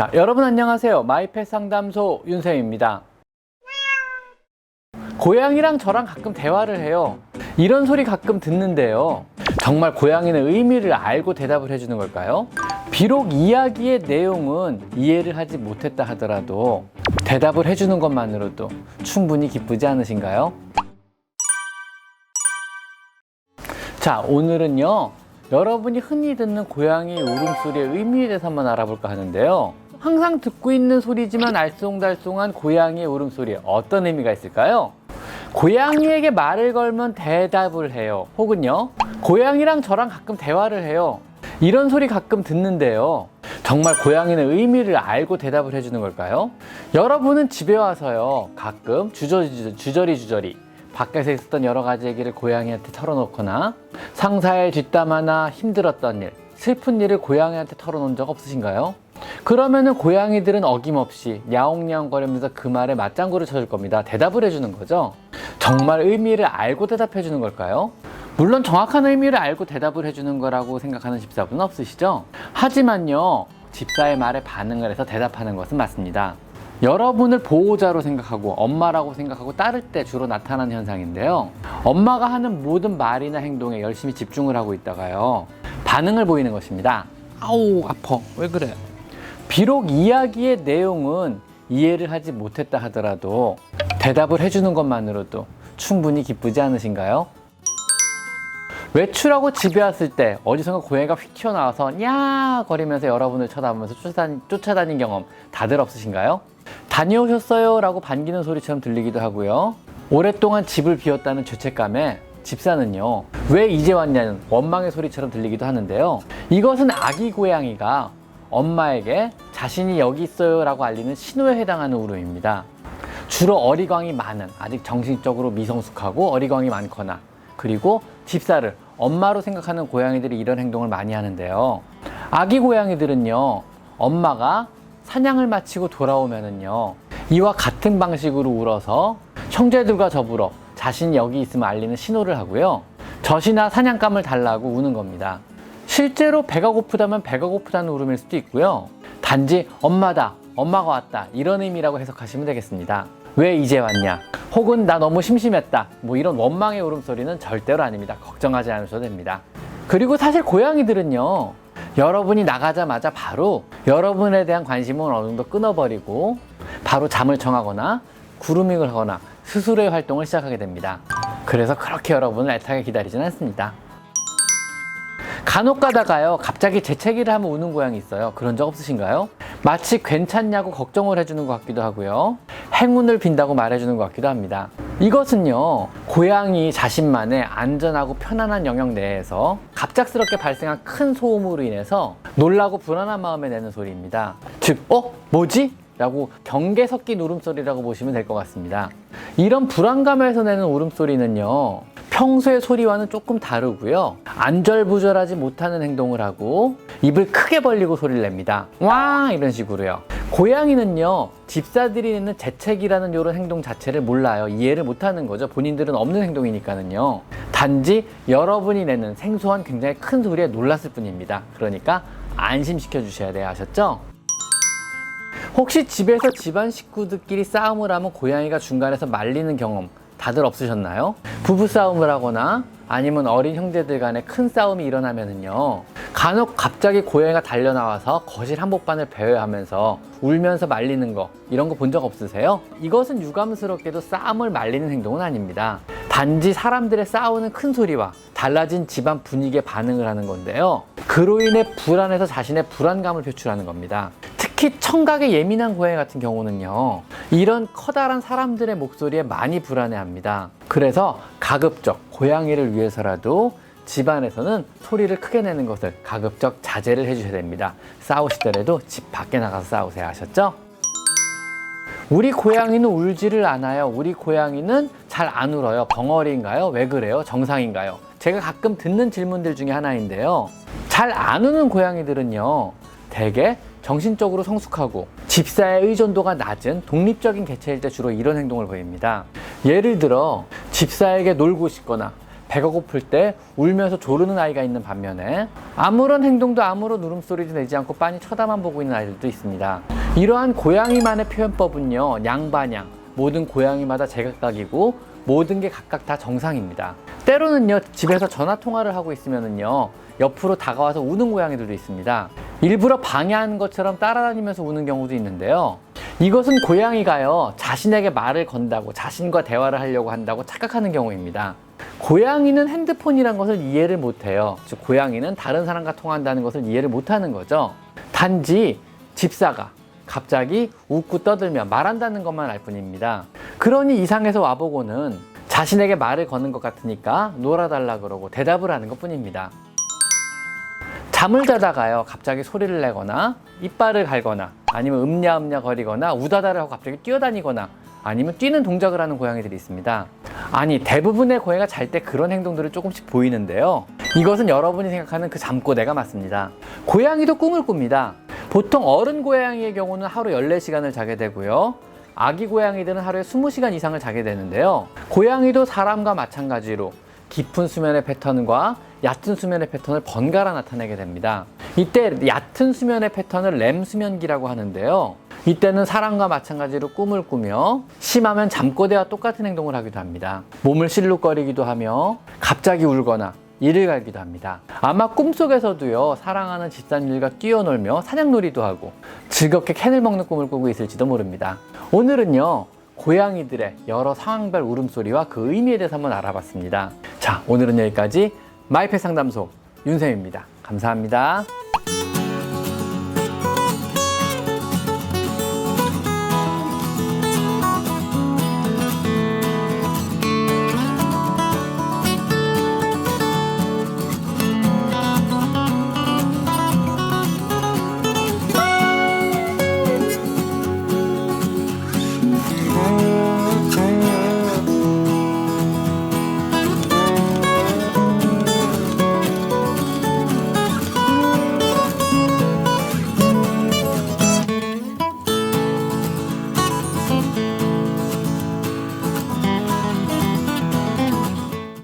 자, 여러분 안녕하세요. 마이펫 상담소 윤쌤입니다. 고양이랑 저랑 가끔 대화를 해요. 이런 소리 가끔 듣는데요. 정말 고양이는 의미를 알고 대답을 해주는 걸까요? 비록 이야기의 내용은 이해를 하지 못했다 하더라도 대답을 해주는 것만으로도 충분히 기쁘지 않으신가요? 자, 오늘은요, 여러분이 흔히 듣는 고양이 울음소리의 의미에 대해서 한번 알아볼까 하는데요. 항상 듣고 있는 소리지만 알쏭달쏭한 고양이의 울음소리에 어떤 의미가 있을까요? 고양이에게 말을 걸면 대답을 해요. 혹은요, 고양이랑 저랑 가끔 대화를 해요. 이런 소리 가끔 듣는데요. 정말 고양이는 의미를 알고 대답을 해주는 걸까요? 여러분은 집에 와서요, 가끔 주저리 밖에서 있었던 여러 가지 얘기를 고양이한테 털어놓거나 상사의 뒷담화나 힘들었던 일, 슬픈 일을 고양이한테 털어놓은 적 없으신가요? 그러면은 고양이들은 어김없이 야옹야옹 거리면서 그 말에 맞장구를 쳐줄 겁니다. 대답을 해주는 거죠. 정말 의미를 알고 대답해 주는 걸까요? 물론 정확한 의미를 알고 대답을 해주는 거라고 생각하는 집사분은 없으시죠? 하지만요, 집사의 말에 반응을 해서 대답하는 것은 맞습니다. 여러분을 보호자로 생각하고 엄마라고 생각하고 따를 때 주로 나타나는 현상인데요. 엄마가 하는 모든 말이나 행동에 열심히 집중을 하고 있다가요, 반응을 보이는 것입니다. 아우, 아파. 왜 그래? 비록 이야기의 내용은 이해를 하지 못했다 하더라도 대답을 해주는 것만으로도 충분히 기쁘지 않으신가요? 외출하고 집에 왔을 때 어디선가 고양이가 휙 튀어나와서 야 거리면서 여러분을 쳐다보면서 쫓아다닌 경험 다들 없으신가요? 다녀오셨어요 라고 반기는 소리처럼 들리기도 하고요. 오랫동안 집을 비웠다는 죄책감에 집사는요, 왜 이제 왔냐는 원망의 소리처럼 들리기도 하는데요. 이것은 아기 고양이가 엄마에게 자신이 여기 있어요 라고 알리는 신호에 해당하는 울음입니다. 주로 어리광이 많은, 아직 정신적으로 미성숙하고 어리광이 많거나, 그리고 집사를 엄마로 생각하는 고양이들이 이런 행동을 많이 하는데요. 아기 고양이들은요, 엄마가 사냥을 마치고 돌아오면은요, 이와 같은 방식으로 울어서 형제들과 더불어 자신이 여기 있음을 알리는 신호를 하고요, 젖이나 사냥감을 달라고 우는 겁니다. 실제로 배가 고프다면 배가 고프다는 울음일 수도 있고요, 단지 엄마다, 엄마가 왔다 이런 의미라고 해석하시면 되겠습니다. 왜 이제 왔냐, 혹은 나 너무 심심했다, 뭐 이런 원망의 울음소리는 절대로 아닙니다. 걱정하지 않으셔도 됩니다. 그리고 사실 고양이들은요, 여러분이 나가자마자 바로 여러분에 대한 관심을 어느 정도 끊어버리고 바로 잠을 청하거나 그루밍을 하거나 스스로의 활동을 시작하게 됩니다. 그래서 그렇게 여러분을 애타게 기다리진 않습니다. 간혹 가다가요, 갑자기 재채기를 하면 우는 고양이 있어요. 그런 적 없으신가요? 마치 괜찮냐고 걱정을 해주는 것 같기도 하고요, 행운을 빈다고 말해주는 것 같기도 합니다. 이것은요, 고양이 자신만의 안전하고 편안한 영역 내에서 갑작스럽게 발생한 큰 소음으로 인해서 놀라고 불안한 마음에 내는 소리입니다. 즉, 뭐지? 라고 경계 섞인 울음소리라고 보시면 될 것 같습니다. 이런 불안감에서 내는 울음소리는요, 평소의 소리와는 조금 다르고요, 안절부절하지 못하는 행동을 하고 입을 크게 벌리고 소리를 냅니다. 와 이런 식으로요. 고양이는요, 집사들이 내는 재채기라는 이런 행동 자체를 몰라요. 이해를 못하는 거죠. 본인들은 없는 행동이니까는요. 단지 여러분이 내는 생소한 굉장히 큰 소리에 놀랐을 뿐입니다. 그러니까 안심시켜 주셔야 돼요. 아셨죠? 혹시 집에서 집안 식구들끼리 싸움을 하면 고양이가 중간에서 말리는 경험 다들 없으셨나요? 부부싸움을 하거나 아니면 어린 형제들 간에 큰 싸움이 일어나면은요, 간혹 갑자기 고양이가 달려나와서 거실 한복판을 배회하면서 울면서 말리는 거, 이런 거 본 적 없으세요? 이것은 유감스럽게도 싸움을 말리는 행동은 아닙니다. 단지 사람들의 싸우는 큰 소리와 달라진 집안 분위기에 반응을 하는 건데요, 그로 인해 불안해서 자신의 불안감을 표출하는 겁니다. 특히 청각에 예민한 고양이 같은 경우는요, 이런 커다란 사람들의 목소리에 많이 불안해합니다. 그래서 가급적 고양이를 위해서라도 집안에서는 소리를 크게 내는 것을 가급적 자제를 해주셔야 됩니다. 싸우시더라도 집 밖에 나가서 싸우세요. 아셨죠? 우리 고양이는 울지를 않아요. 우리 고양이는 잘 안 울어요. 벙어리인가요? 왜 그래요? 정상인가요? 제가 가끔 듣는 질문들 중에 하나인데요, 잘 안 우는 고양이들은요, 대개 정신적으로 성숙하고 집사의 의존도가 낮은 독립적인 개체일 때 주로 이런 행동을 보입니다. 예를 들어 집사에게 놀고 싶거나 배가 고플 때 울면서 조르는 아이가 있는 반면에 아무런 행동도 아무런 울음소리도 내지 않고 빤히 쳐다만 보고 있는 아이들도 있습니다. 이러한 고양이만의 표현법은요, 양반양, 모든 고양이마다 제각각이고 모든 게 각각 다 정상입니다. 때로는요, 집에서 전화 통화를 하고 있으면은요, 옆으로 다가와서 우는 고양이들도 있습니다. 일부러 방해하는 것처럼 따라다니면서 우는 경우도 있는데요. 이것은 고양이가요, 자신에게 말을 건다고, 자신과 대화를 하려고 한다고 착각하는 경우입니다. 고양이는 핸드폰이란 것을 이해를 못해요. 즉, 고양이는 다른 사람과 통화한다는 것을 이해를 못하는 거죠. 단지 집사가 갑자기 웃고 떠들며 말한다는 것만 알 뿐입니다. 그러니 이상해서 와보고는 자신에게 말을 거는 것 같으니까 놀아달라 그러고 대답을 하는 것 뿐입니다. 잠을 자다가요, 갑자기 소리를 내거나 이빨을 갈거나 아니면 음냐음냐 거리거나 우다다를 하고 갑자기 뛰어다니거나 아니면 뛰는 동작을 하는 고양이들이 있습니다. 아니, 대부분의 고양이가 잘 때 그런 행동들을 조금씩 보이는데요, 이것은 여러분이 생각하는 그 잠꼬대가 맞습니다. 고양이도 꿈을 꿉니다. 보통 어른 고양이의 경우는 하루 14시간을 자게 되고요, 아기 고양이들은 하루에 20시간 이상을 자게 되는데요, 고양이도 사람과 마찬가지로 깊은 수면의 패턴과 얕은 수면의 패턴을 번갈아 나타내게 됩니다. 이때 얕은 수면의 패턴을 렘 수면기라고 하는데요, 이때는 사람과 마찬가지로 꿈을 꾸며 심하면 잠꼬대와 똑같은 행동을 하기도 합니다. 몸을 실룩거리기도 하며 갑자기 울거나 이를 갈기도 합니다. 아마 꿈속에서도요, 사랑하는 집사님들과 뛰어놀며 사냥놀이도 하고 즐겁게 캔을 먹는 꿈을 꾸고 있을지도 모릅니다. 오늘은요, 고양이들의 여러 상황별 울음소리와 그 의미에 대해서 한번 알아봤습니다. 자, 오늘은 여기까지 마이펫 상담소 윤쌤입니다. 감사합니다.